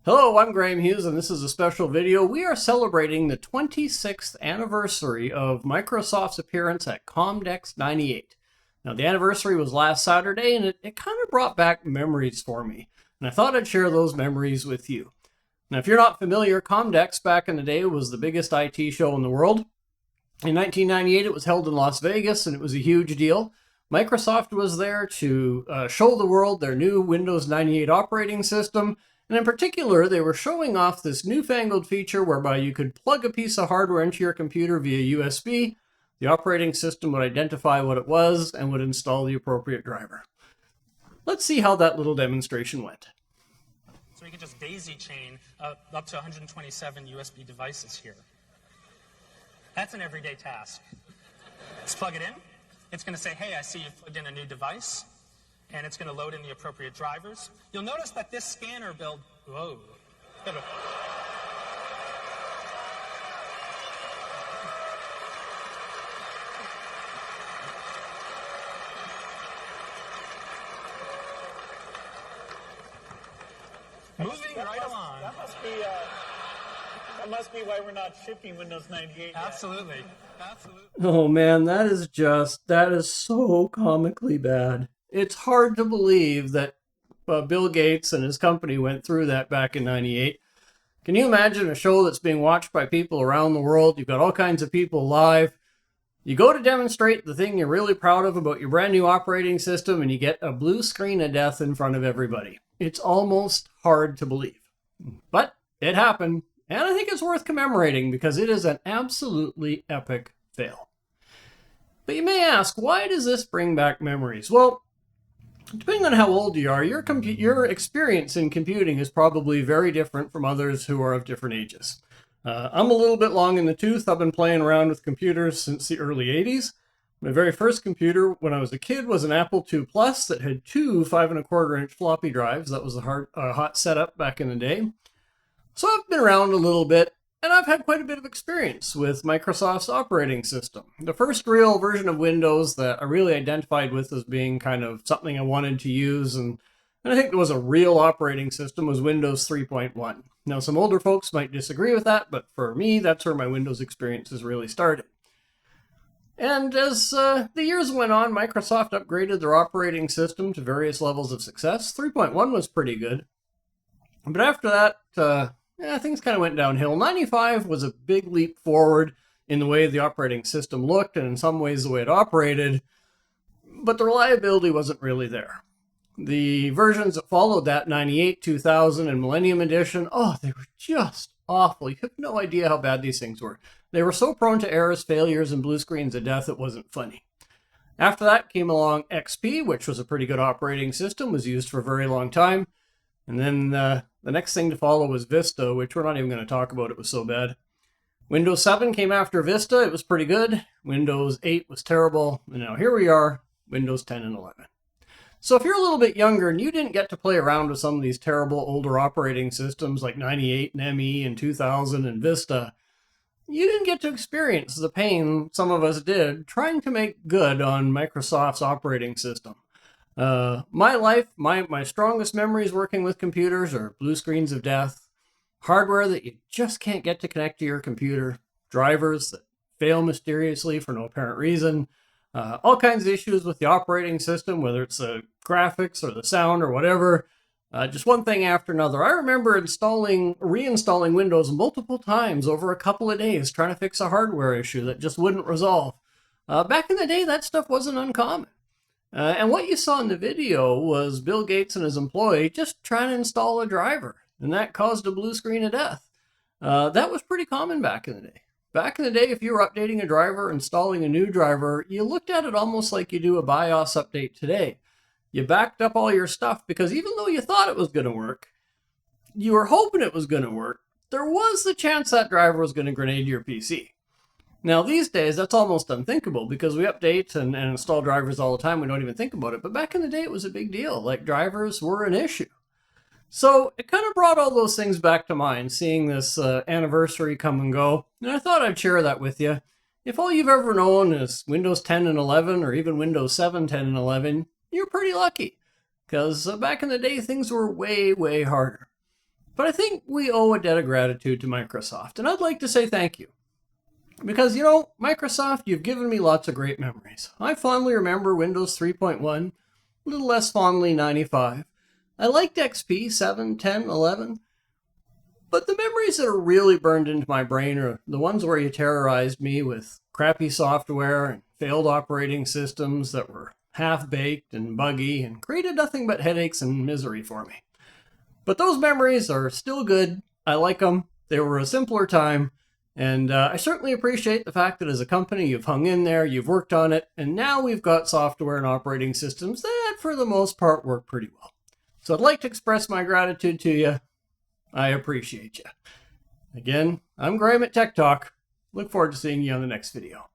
Hello, I'm Graham Hughes, and this is a special video. We are celebrating the 26th anniversary of Microsoft's appearance at Comdex 98. Now, the anniversary was last Saturday, and it kind of brought back memories for me. And I thought I'd share those memories with you. Now, if you're not familiar, Comdex back in the day was the biggest IT show in the world. In 1998, it was held in Las Vegas, and it was a huge deal. Microsoft was there to show the world their new Windows 98 operating system. And in particular, they were showing off this newfangled feature whereby you could plug a piece of hardware into your computer via USB. The operating system would identify what it was and would install the appropriate driver. Let's see how that little demonstration went. So we could just daisy chain up to 127 USB devices here. That's an everyday task. Let's plug it in. It's going to say, hey, I see you've plugged in a new device. And it's going to load in the appropriate drivers. You'll notice that this scanner build, whoa. Moving right along. That must be why we're not shipping Windows 98 yet. Absolutely. Absolutely. Oh man, that is so comically bad. It's hard to believe that Bill Gates and his company went through that back in 98. Can you imagine a show that's being watched by people around the world? You've got all kinds of people live. You go to demonstrate the thing you're really proud of about your brand new operating system, and you get a blue screen of death in front of everybody. It's almost hard to believe. But it happened, and I think it's worth commemorating because it is an absolutely epic fail. But you may ask, why does this bring back memories? Well, depending on how old you are, your experience in computing is probably very different from others who are of different ages. I'm a little bit long in the tooth. I've been playing around with computers since the early 80s. My very first computer when I was a kid was an Apple II Plus that had two 5¼ inch floppy drives. That was a hot setup back in the day. So I've been around a little bit, and I've had quite a bit of experience with Microsoft's operating system. The first real version of Windows that I really identified with as being kind of something I wanted to use, and I think it was a real operating system, was Windows 3.1. Now, some older folks might disagree with that, but for me, that's where my Windows experiences really started. And as the years went on, Microsoft upgraded their operating system to various levels of success. 3.1 was pretty good. But after that, things kind of went downhill. 95 was a big leap forward in the way the operating system looked and in some ways the way it operated, but the reliability wasn't really there. The versions that followed that, 98, 2000, and Millennium Edition, they were just awful. You have no idea how bad these things were. They were so prone to errors, failures, and blue screens of death, it wasn't funny. After that came along XP, which was a pretty good operating system, was used for a very long time. And then the next thing to follow was Vista, which we're not even going to talk about. It was so bad. Windows 7 came after Vista. It was pretty good. Windows 8 was terrible. And now here we are, Windows 10 and 11. So if you're a little bit younger and you didn't get to play around with some of these terrible older operating systems like 98 and ME and 2000 and Vista, you didn't get to experience the pain some of us did trying to make good on Microsoft's operating system. My life, my strongest memories working with computers are blue screens of death, hardware that you just can't get to connect to your computer, drivers that fail mysteriously for no apparent reason, all kinds of issues with the operating system, whether it's the graphics or the sound or whatever, just one thing after another. I remember reinstalling Windows multiple times over a couple of days trying to fix a hardware issue that just wouldn't resolve. Back in the day, that stuff wasn't uncommon. And what you saw in the video was Bill Gates and his employee just trying to install a driver, and that caused a blue screen of death. That was pretty common back in the day. Back in the day, if you were updating a driver, installing a new driver, you looked at it almost like you do a BIOS update today. You backed up all your stuff because even though you thought it was going to work, you were hoping it was going to work, there was the chance that driver was going to grenade your PC. Now, these days, that's almost unthinkable because we update and install drivers all the time. We don't even think about it. But back in the day, it was a big deal. Like, drivers were an issue. So it kind of brought all those things back to mind, seeing this anniversary come and go. And I thought I'd share that with you. If all you've ever known is Windows 10 and 11, or even Windows 7, 10, and 11, you're pretty lucky. Because back in the day, things were way, way harder. But I think we owe a debt of gratitude to Microsoft, and I'd like to say thank you. Because, you know, Microsoft, you've given me lots of great memories. I fondly remember Windows 3.1, a little less fondly 95. I liked XP 7, 10, 11. But the memories that are really burned into my brain are the ones where you terrorized me with crappy software and failed operating systems that were half-baked and buggy and created nothing but headaches and misery for me. But those memories are still good. I like them. They were a simpler time. And I certainly appreciate the fact that as a company, you've hung in there, you've worked on it, and now we've got software and operating systems that, for the most part, work pretty well. So I'd like to express my gratitude to you. I appreciate you. Again, I'm Graham at Tech Talk. Look forward to seeing you on the next video.